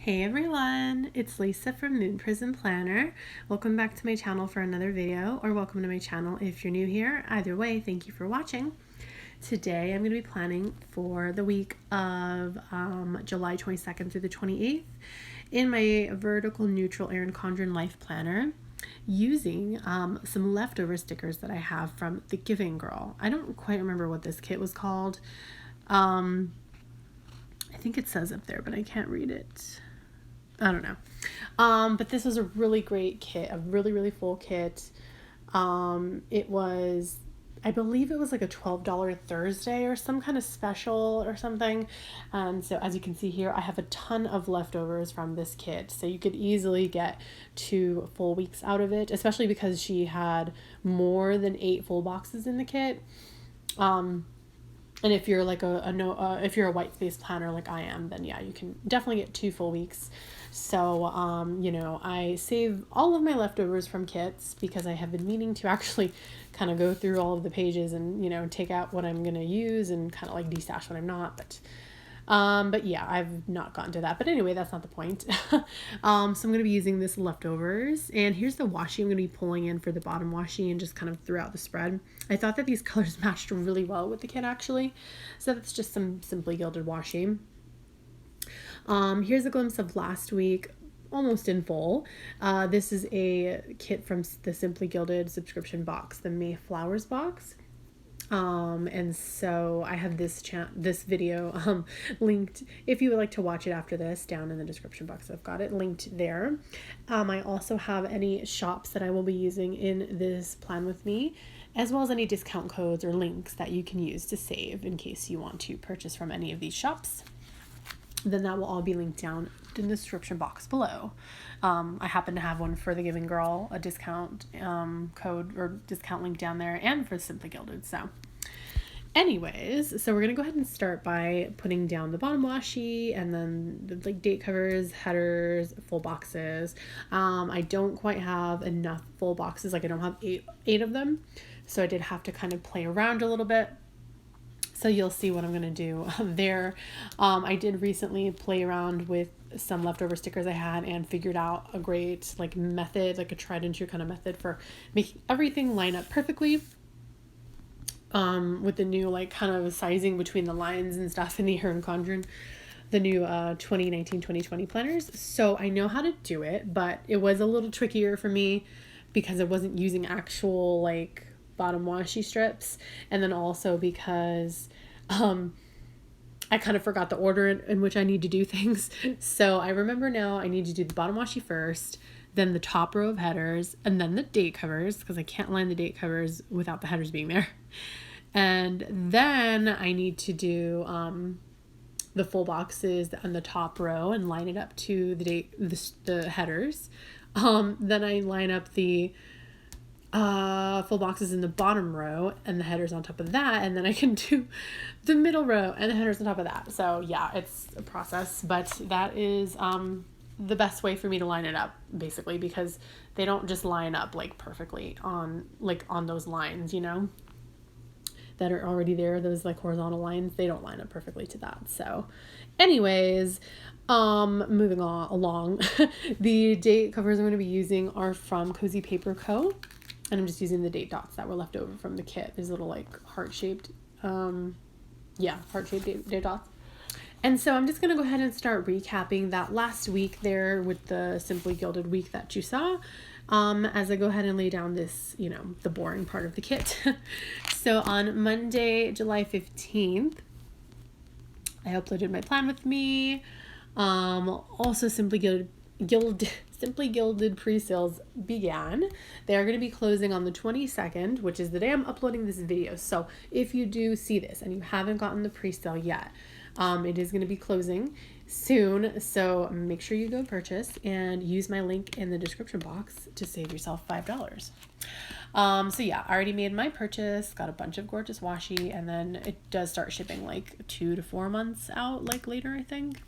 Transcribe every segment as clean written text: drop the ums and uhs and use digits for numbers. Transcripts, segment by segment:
Hey everyone, it's Lisa from Prism Planner. Welcome back to my channel for another video, or welcome to my channel if you're new here. Either way, thank you for watching. Today I'm going to be planning for the week of July 22nd through the 28th in my vertical neutral Erin Condren life planner using some leftover stickers that I have from The Giving Girl. I don't quite remember what this kit was called. I think it says up there, but I can't read it. I don't know. But this was a really great kit, a really full kit. It was, I believe it was like a $12 Thursday or some kind of special or something. And so as you can see here, I have a ton of leftovers from this kit. So you could easily get 2 full weeks out of it, especially because she had more than 8 full boxes in the kit. And if you're like if you're a white space planner like I am, then yeah, you can definitely get 2 full weeks. So, I save all of my leftovers from kits because I have been meaning to actually kind of go through all of the pages and, take out what I'm going to use and kind of like destash what I'm not. But yeah, I've not gotten to that. But anyway, that's not the point. So I'm going to be using this leftovers. And here's the washi I'm going to be pulling in for the bottom washi and just kind of throughout the spread. I thought that these colors matched really well with the kit actually. So that's just some Simply Gilded washi. Here's a glimpse of last week, almost in full. This is a kit from the Simply Gilded subscription box, the Mayflowers box. And so I have this video linked if you would like to watch it after this down in the description box. I've got it linked there. I also have any shops that I will be using in this plan with me, as well as any discount codes or links that you can use to save in case you want to purchase from any of these shops. Then that will all be linked down in the description box below. I happen to have one for The Giving Girl, a discount code or discount link down there, and for Simply Gilded. So anyways, so we're going to go ahead and start by putting down the bottom washi and then the date covers, headers, full boxes. I don't quite have enough full boxes. I don't have eight of them. So I did have to kind of play around a little bit. So you'll see what I'm going to do there. I did recently play around with some leftover stickers I had and figured out a great method, a tried and true kind of method for making everything line up perfectly. With the new kind of sizing between the lines and stuff in the Erin Condren, the new 2019-2020 planners. So I know how to do it, but it was a little trickier for me because I wasn't using actual bottom washi strips, and then also because I kind of forgot the order in which I need to do things. So I remember now I need to do the bottom washi first, then the top row of headers, and then the date covers because I can't line the date covers without the headers being there. And then I need to do the full boxes on the top row and line it up to the headers. Then I line up the full boxes in the bottom row and the headers on top of that, and then I can do the middle row and the headers on top of that. So yeah, it's a process, but that is the best way for me to line it up, basically, because they don't just line up perfectly on those lines, that are already there, those horizontal lines, they don't line up perfectly to that. So anyways, moving on along, the date covers I'm going to be using are from Cozy Paper Co. And I'm just using the date dots that were left over from the kit. These little heart-shaped, heart-shaped date dots. And so I'm just going to go ahead and start recapping that last week there with the Simply Gilded week that you saw, as I go ahead and lay down this, the boring part of the kit. So on Monday, July 15th, I uploaded my plan with me. Also Simply Gilded pre-sales began. They are going to be closing on the 22nd, which is the day I'm uploading this video. So if you do see this and you haven't gotten the pre-sale yet, it is going to be closing soon. So make sure you go purchase and use my link in the description box to save yourself $5. So yeah, I already made my purchase, got a bunch of gorgeous washi, and then it does start shipping 2 to 4 months out, later, I think.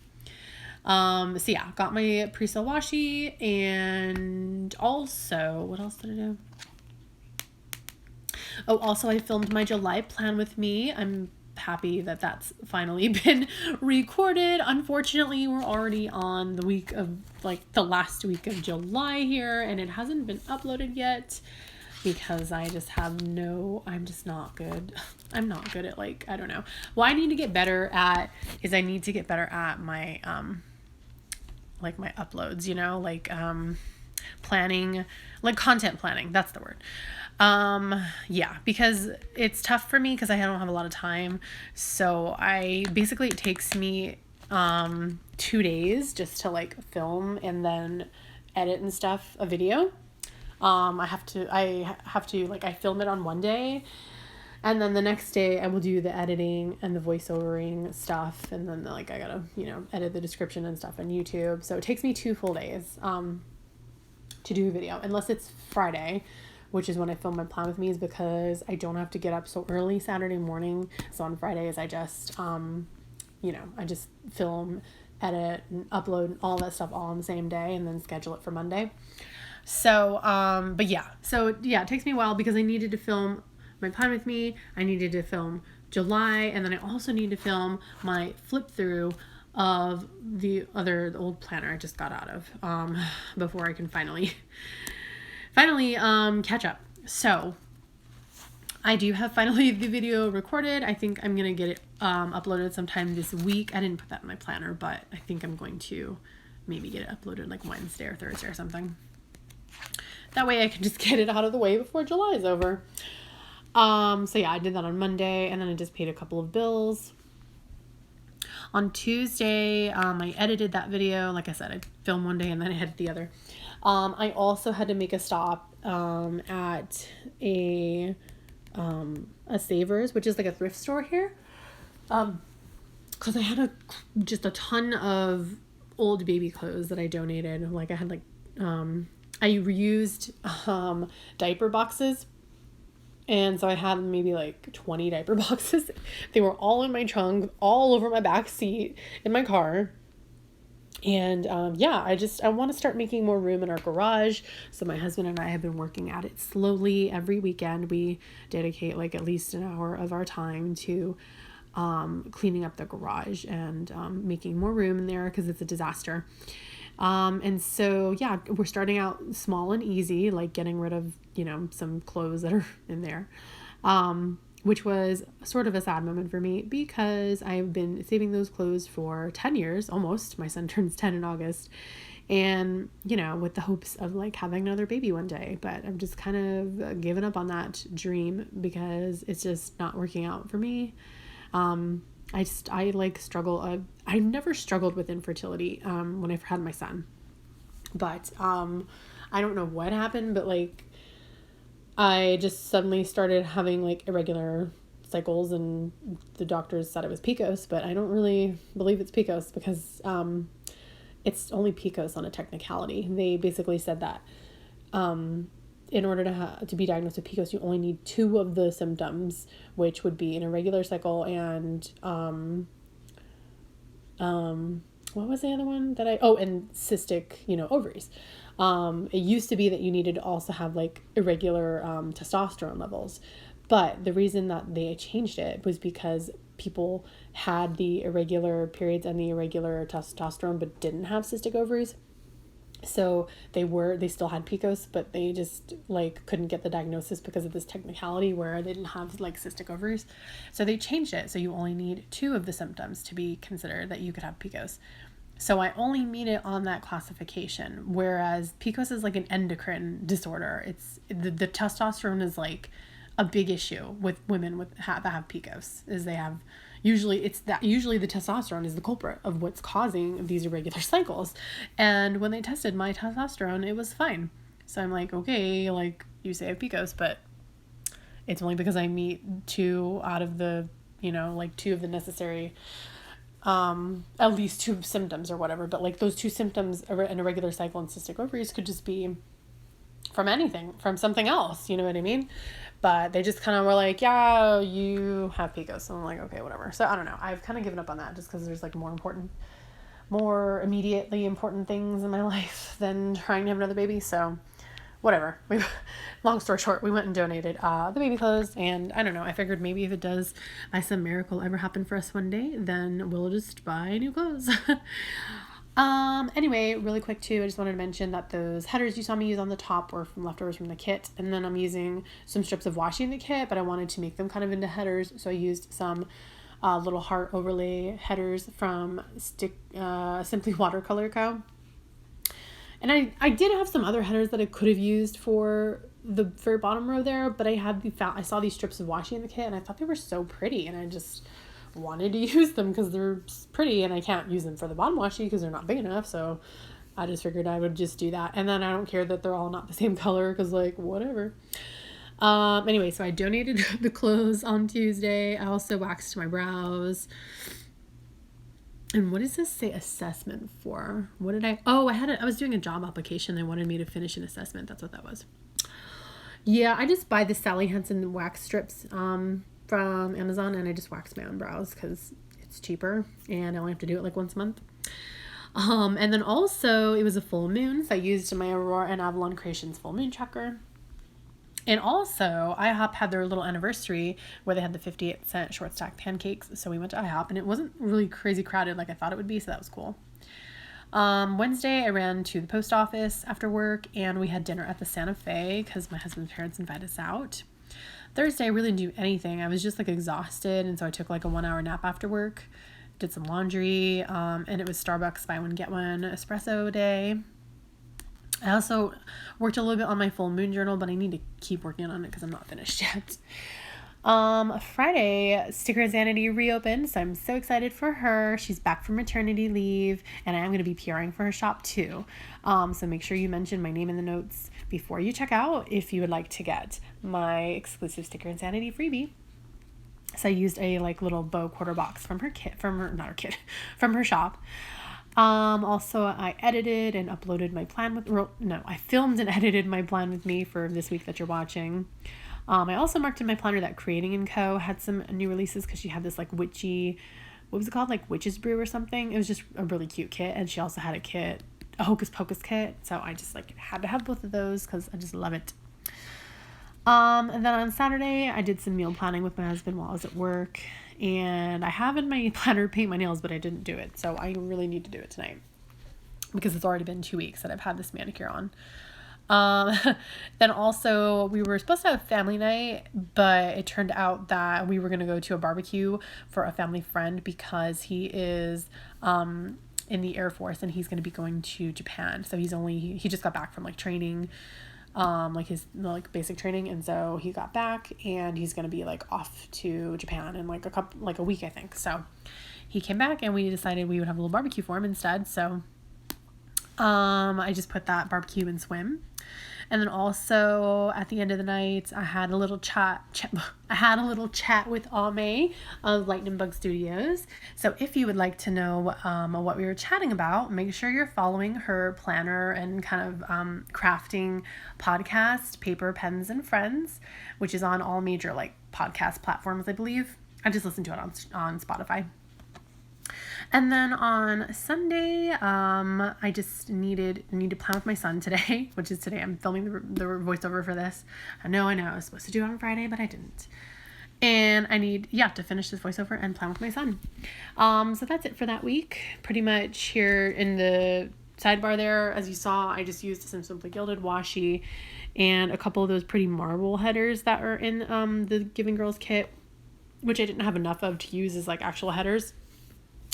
So yeah, got my pre-sale washi, and also, what else did I do? Oh, also I filmed my July plan with me. I'm happy that that's finally been recorded. Unfortunately, we're already on the week of, like, the last week of July here, and it hasn't been uploaded yet because I'm just not good. I'm not good at, like, I don't know. What I need to get better at is I need to get better at my, like, my uploads, you know, like, planning, like content planning, that's the word. Yeah, because it's tough for me because I don't have a lot of time. So it takes me 2 days just to like film and then edit and stuff a video. I have to like, I film it on one day, and then the next day I will do the editing and the voiceovering stuff, and then like I gotta, you know, edit the description and stuff on YouTube. So it takes me 2 full days to do a video, unless it's Friday, which is when I film my plan with me, is because I don't have to get up so early Saturday morning. So on Fridays I just you know, I just film, edit, and upload all that stuff all on the same day, and then schedule it for Monday. So but yeah, so yeah, it takes me a while because I needed to film my plan with me, I needed to film July, and then I also need to film my flip through of the old planner I just got out of before I can finally catch up. So I do have finally the video recorded. I think I'm gonna get it uploaded sometime this week. I didn't put that in my planner, but I think I'm going to maybe get it uploaded like Wednesday or Thursday or something. That way I can just get it out of the way before July is over. So yeah, I did that on Monday, and then I just paid a couple of bills. On Tuesday, I edited that video. Like I said, I filmed one day and then I edited the other. I also had to make a stop at a Savers, which is like a thrift store here. Because I had just a ton of old baby clothes that I donated. Like I had like, I reused diaper boxes. And so I had maybe like 20 diaper boxes. They were all in my trunk, all over my back seat in my car. And yeah, I want to start making more room in our garage. So my husband and I have been working at it slowly. Every weekend we dedicate like at least an hour of our time to cleaning up the garage and making more room in there because it's a disaster. And so, yeah, we're starting out small and easy, like getting rid of, you know, some clothes that are in there, which was sort of a sad moment for me because I've been saving those clothes for 10 years, almost. My son turns 10 in August, and, you know, with the hopes of like having another baby one day, but I've just kind of given up on that dream because it's just not working out for me. I like struggle. I never struggled with infertility when I had my son, but I don't know what happened, but like I just suddenly started having like irregular cycles, and the doctors said it was PCOS, but I don't really believe it's PCOS because it's only PCOS on a technicality. They basically said that in order to be diagnosed with PCOS, you only need 2 of the symptoms, which would be an irregular cycle and what was the other one that and cystic, you know, ovaries. It used to be that you needed to also have like irregular testosterone levels, but the reason that they changed it was because people had the irregular periods and the irregular testosterone but didn't have cystic ovaries. So they still had PCOS, but they just like couldn't get the diagnosis because of this technicality where they didn't have like cystic ovaries. So they changed it. So you only need 2 of the symptoms to be considered that you could have PCOS. So I only meet it on that classification, whereas PCOS is like an endocrine disorder. It's the testosterone is like a big issue with women that have PCOS, is they have usually the testosterone is the culprit of what's causing these irregular cycles. And when they tested my testosterone, it was fine. So I'm like, okay, like you say I have PCOS, but it's only because I meet 2 out of the, you know, like 2 of the necessary, at least 2 symptoms or whatever. But like those 2 symptoms, an irregular cycle and cystic ovaries, could just be from anything, from something else, you know what I mean? But they just kind of were like, yeah, you have PCOS. So I'm like, okay, whatever. So I don't know. I've kind of given up on that just because there's like more immediately important things in my life than trying to have another baby. So whatever. Long story short, we went and donated the baby clothes, and I don't know, I figured maybe if it does by some miracle ever happen for us one day, then we'll just buy new clothes. Anyway, really quick too, I just wanted to mention that those headers you saw me use on the top were from leftovers from the kit, and then I'm using some strips of washi in the kit, but I wanted to make them kind of into headers, so I used some little heart overlay headers from Simply Watercolor Co. And I did have some other headers that I could have used for the very bottom row there, but I saw these strips of washi in the kit, and I thought they were so pretty, and I just wanted to use them because they're pretty, and I can't use them for the bottom washi because they're not big enough, so I just figured I would just do that. And then I don't care that they're all not the same color because, like, whatever. Anyway, so I donated the clothes on Tuesday. I also waxed my brows. And what does this say assessment for? What did I was doing a job application. They wanted me to finish an assessment. That's what that was. Yeah, I just buy the Sally Hansen wax strips from Amazon, and I just wax my own brows because it's cheaper and I only have to do it like once a month. And then also it was a full moon, so I used my Aurora and Avalon Creations full moon tracker. And also, IHOP had their little anniversary where they had the 58-cent short stack pancakes. So we went to IHOP, and it wasn't really crazy crowded like I thought it would be, so that was cool. Wednesday, I ran to the post office after work, and we had dinner at the Santa Fe because my husband's parents invited us out. Thursday, I really didn't do anything. I was just like exhausted, and so I took like a 1-hour nap after work, did some laundry, and it was Starbucks buy one, get one espresso day. I also worked a little bit on my full moon journal, but I need to keep working on it because I'm not finished yet. Friday, Sticker Insanity reopened, so I'm so excited for her. She's back from maternity leave, and I am going to be PRing for her shop too. So make sure you mention my name in the notes before you check out if you would like to get my exclusive Sticker Insanity freebie. So I used a like little bow quarter box from her shop. Also, I edited and uploaded my plan I filmed and edited my plan with me for this week that you're watching. I also marked in my planner that Creating & Co. had some new releases because she had this like witchy, what was it called? Like Witch's Brew or something. It was just a really cute kit. And she also had a Hocus Pocus kit. So I just like had to have both of those because I just love it. And then on Saturday, I did some meal planning with my husband while I was at work. And I have in my planner paint my nails, but I didn't do it. So I really need to do it tonight because it's already been 2 weeks that I've had this manicure on. Then also we were supposed to have family night, but it turned out that we were going to go to a barbecue for a family friend because he is, in the Air Force and he's going to be going to Japan. So he just got back from like training, like his like basic training. And so he got back and he's going to be like off to Japan in like a week, I think. So he came back and we decided we would have a little barbecue for him instead. So, I just put that barbecue and swim. And then also at the end of the night, I had a little chat with Ame of Lightning Bug Studios. So if you would like to know what we were chatting about, make sure you're following her planner and kind of crafting podcast, Paper, Pens, and Friends, which is on all major like podcast platforms, I believe. I just listened to it on Spotify. And then on Sunday, I just need to plan with my son today, which is today. I'm filming the voiceover for this. I know. I was supposed to do it on Friday, but I didn't. And I need, to finish this voiceover and plan with my son. So that's it for that week. Pretty much here in the sidebar there, as you saw, I just used some Simply Gilded washi and a couple of those pretty marble headers that are in the Giving Girls kit, which I didn't have enough of to use as like actual headers.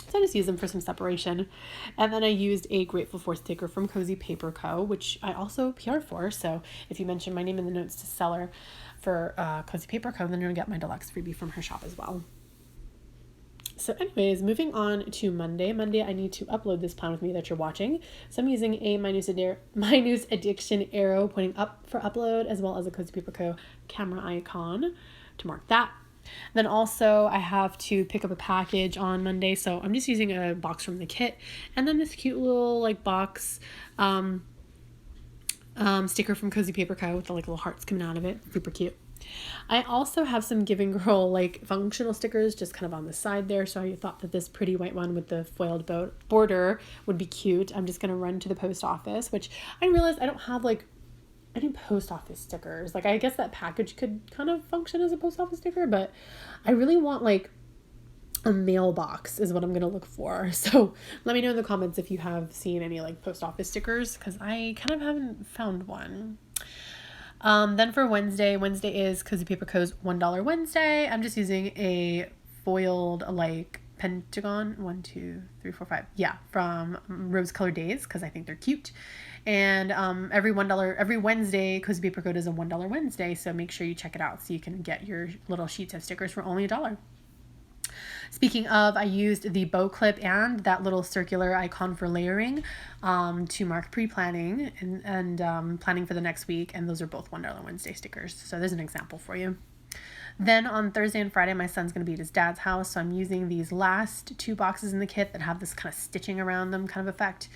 So I just used them for some separation. And then I used a Grateful For sticker from Cozy Paper Co., which I also PR'd for. So if you mention my name in the notes to seller for Cozy Paper Co., then you'll get my deluxe freebie from her shop as well. So anyways, moving on to Monday. Monday, I need to upload this plan with me that you're watching. So I'm using a My News Addiction arrow pointing up for upload, as well as a Cozy Paper Co. camera icon to mark that. Then also I have to pick up a package on Monday, so I'm just using a box from the kit, and then this cute little like box sticker from Cozy Paper Co. with the like little hearts coming out of it. Super cute. I also have some Giving Girl like functional stickers just kind of on the side there, so I thought that this pretty white one with the foiled border would be cute. I'm just going to run to the post office, which I realized I don't have like any post office stickers. Like, I guess that package could kind of function as a post office sticker, but I really want like a mailbox is what I'm going to look for. So let me know in the comments if you have seen any like post office stickers, because I kind of haven't found one. Then for Wednesday is Cozy Paper Co.'s $1 Wednesday. I'm just using a foiled like pentagon, 1, 2, 3, 4, 5. Yeah, from Rose Colored Days, because I think they're cute. And every Wednesday, Cozy Paper Co. does a $1 Wednesday, so make sure you check it out so you can get your little sheets of stickers for only $1. Speaking of, I used the bow clip and that little circular icon for layering to mark pre-planning and planning for the next week, and those are both $1 Wednesday stickers. So there's an example for you. Then on Thursday and Friday, my son's going to be at his dad's house, so I'm using these last 2 boxes in the kit that have this kind of stitching around them kind of effect.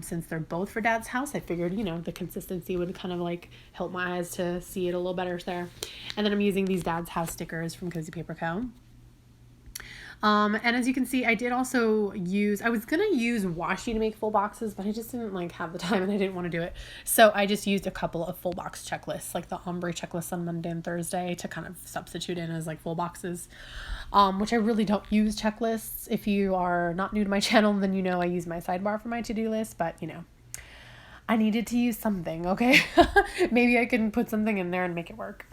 Since they're both for dad's house, I figured, the consistency would kind of like help my eyes to see it a little better there. And then I'm using these dad's house stickers from Cozy Paper Co. And as you can see, I did also I was going to use washi to make full boxes, but I just didn't like have the time and I didn't want to do it. So I just used a couple of full box checklists, like the ombre checklist on Monday and Thursday, to kind of substitute in as like full boxes, which I really don't use checklists. If you are not new to my channel, then I use my sidebar for my to-do list, but I needed to use something. Okay. Maybe I can put something in there and make it work.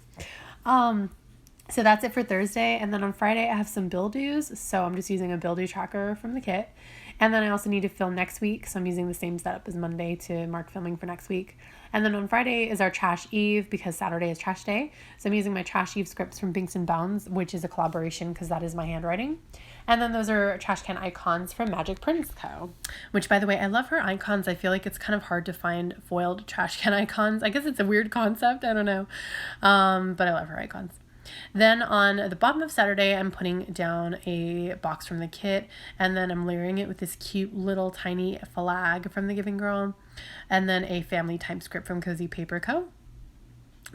So that's it for Thursday. And then on Friday, I have some bill dues. So I'm just using a bill due tracker from the kit. And then I also need to film next week. So I'm using the same setup as Monday to mark filming for next week. And then on Friday is our Trash Eve, because Saturday is Trash Day. So I'm using my Trash Eve scripts from Binks and Bounds, which is a collaboration because that is my handwriting. And then those are trash can icons from Magic Prince Co., which, by the way, I love her icons. I feel like it's kind of hard to find foiled trash can icons. I guess it's a weird concept. I don't know. But I love her icons. Then on the bottom of Saturday, I'm putting down a box from the kit, and then I'm layering it with this cute little tiny flag from the Giving Girl, and then a family time script from Cozy Paper Co.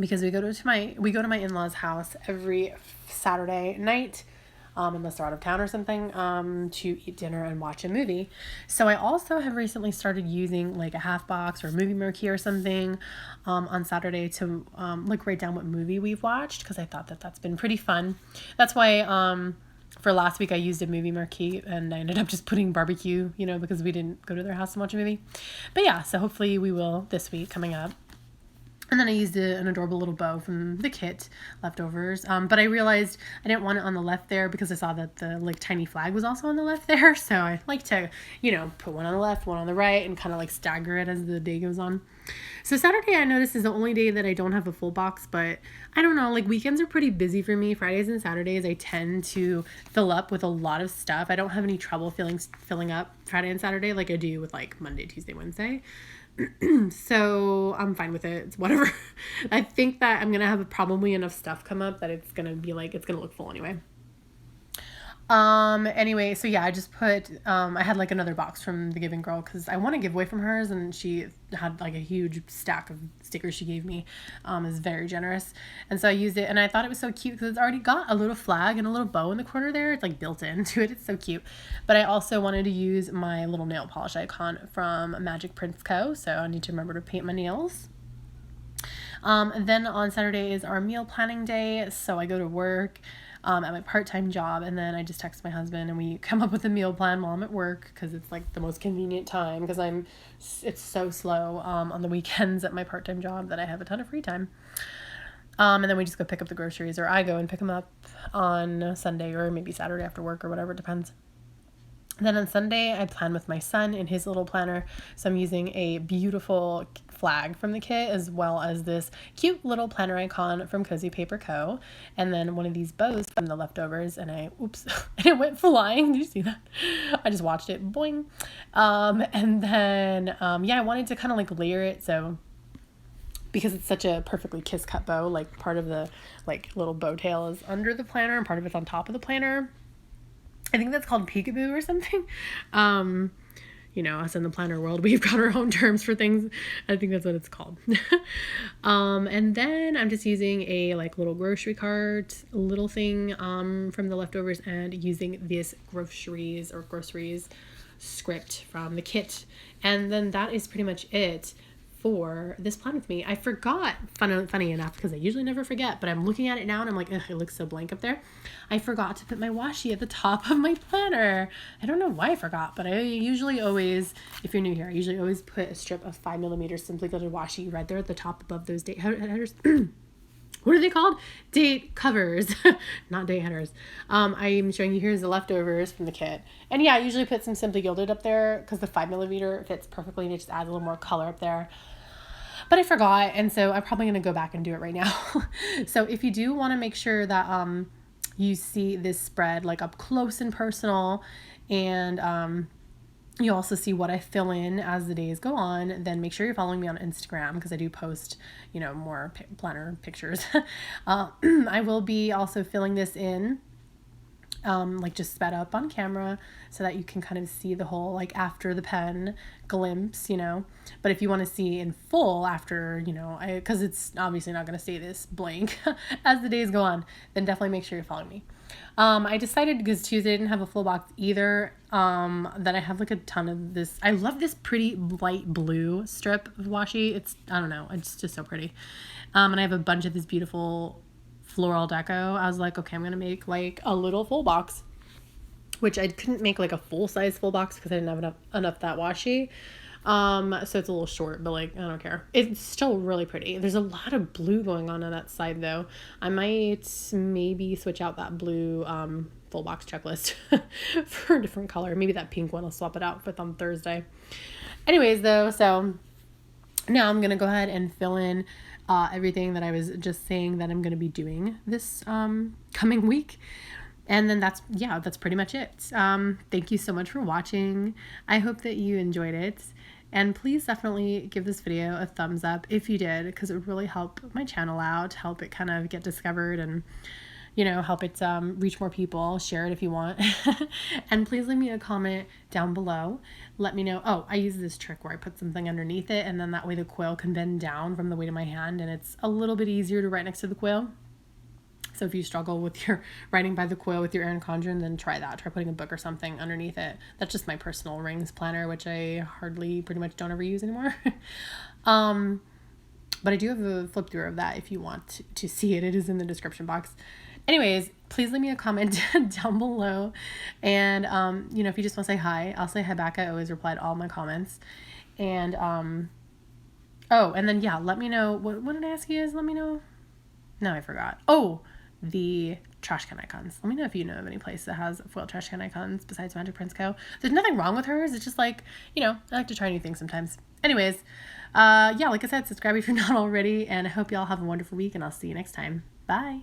Because we go to my in-laws' house every Saturday night, unless they're out of town or something, to eat dinner and watch a movie. So I also have recently started using like a half box or a movie marquee or something on Saturday to like write down what movie we've watched, because I thought that's been pretty fun. That's why for last week I used a movie marquee and I ended up just putting barbecue, because we didn't go to their house to watch a movie. But yeah, so hopefully we will this week coming up. And then I used an adorable little bow from the kit, leftovers. But I realized I didn't want it on the left there because I saw that the like tiny flag was also on the left there. So I like to, put one on the left, one on the right, and kind of like stagger it as the day goes on. So Saturday, I noticed, is the only day that I don't have a full box, but I don't know, like weekends are pretty busy for me. Fridays and Saturdays, I tend to fill up with a lot of stuff. I don't have any trouble filling up Friday and Saturday like I do with like Monday, Tuesday, Wednesday. So I'm fine with it. It's whatever. I think that I'm going to have probably enough stuff come up that it's going to be like, it's going to look full anyway. Anyway, so yeah, I just put, I had like another box from the Giving Girl because I want to give away from hers, and she had like a huge stack of stickers she gave me. Is very generous. And so I used it, and I thought it was so cute because it's already got a little flag and a little bow in the corner there. It's like built into it. It's so cute. But I also wanted to use my little nail polish icon from Magic Prince Co. So I need to remember to paint my nails. And then on Saturday is our meal planning day. So I go to work at my part-time job, and then I just text my husband and we come up with a meal plan while I'm at work, because it's like the most convenient time, because it's so slow on the weekends at my part-time job that I have a ton of free time. And then we just go pick up the groceries, or I go and pick them up on Sunday or maybe Saturday after work or whatever, it depends. Then on Sunday, I plan with my son in his little planner. So I'm using a beautiful flag from the kit, as well as this cute little planner icon from Cozy Paper Co. And then one of these bows from the leftovers. And and it went flying. Did you see that? I just watched it. Boing. And then, I wanted to kind of like layer it. So because it's such a perfectly kiss cut bow, like part of the like little bow tail is under the planner and part of it's on top of the planner. I think that's called peekaboo or something. Us in the planner world, we've got our own terms for things. I think that's what it's called. And then I'm just using a like little grocery cart, little thing from the leftovers, and using this groceries script from the kit. And then that is pretty much it for this plan with me. I forgot, funny enough, because I usually never forget, but I'm looking at it now and I'm like, ugh, it looks so blank up there. I forgot to put my washi at the top of my planner. I don't know why I forgot, but I usually always, if you're new here, I usually always put a strip of 5mm Simply Gilded washi right there at the top above those date headers. What are they called? Date covers, not date headers. I'm showing you here's the leftovers from the kit. And yeah, I usually put some Simply Gilded up there because the 5mm fits perfectly and it just adds a little more color up there. But I forgot, and so I'm probably going to go back and do it right now. So if you do want to make sure that you see this spread like up close and personal, and you also see what I fill in as the days go on, then make sure you're following me on Instagram because I do post, you know, more planner pictures. I will be also filling this in, like just sped up on camera so that you can kind of see the whole like after the pen glimpse, you know. But if you want to see in full after, you know, because it's obviously not going to stay this blank as the days go on, then definitely make sure you're following me. I decided, because Tuesday didn't have a full box either, that I have like a ton of this. I love this pretty light blue strip of washi. It's, I don't know, it's just so pretty. And I have a bunch of this beautiful floral deco. I was like, okay, I'm going to make like a little full box, which I couldn't make like a full size full box because I didn't have enough that washi. So it's a little short, but like, I don't care. It's still really pretty. There's a lot of blue going on that side though. I might maybe switch out that blue, full box checklist for a different color. Maybe that pink one I'll swap it out with on Thursday. Anyways though, so now I'm going to go ahead and fill in everything that I was just saying that I'm going to be doing this coming week. And then that's pretty much it. Thank you so much for watching. I hope that you enjoyed it. And please definitely give this video a thumbs up if you did, because it would really help my channel out, help it kind of get discovered and, you know, help it reach more people. Share it if you want. And please leave me a comment down below. Let me know. Oh, I use this trick where I put something underneath it, and then that way the quill can bend down from the weight of my hand, and it's a little bit easier to write next to the quill. So if you struggle with your writing by the quill with your Erin Condren, then try that. Try putting a book or something underneath it. That's just my personal rings planner, which I pretty much don't ever use anymore. But I do have a flip through of that if you want to see it. It is in the description box. Anyways, please leave me a comment down below. And, you know, if you just want to say hi, I'll say hi back. I always reply to all my comments. And, oh, and then, yeah, let me know. What did I ask you guys? Let me know. No, I forgot. Oh, the trash can icons. Let me know if you know of any place that has foil trash can icons besides Magic Prince Co. There's nothing wrong with hers. It's just like, you know, I like to try new things sometimes. Anyways, yeah, like I said, subscribe if you're not already, and I hope y'all have a wonderful week, and I'll see you next time. Bye.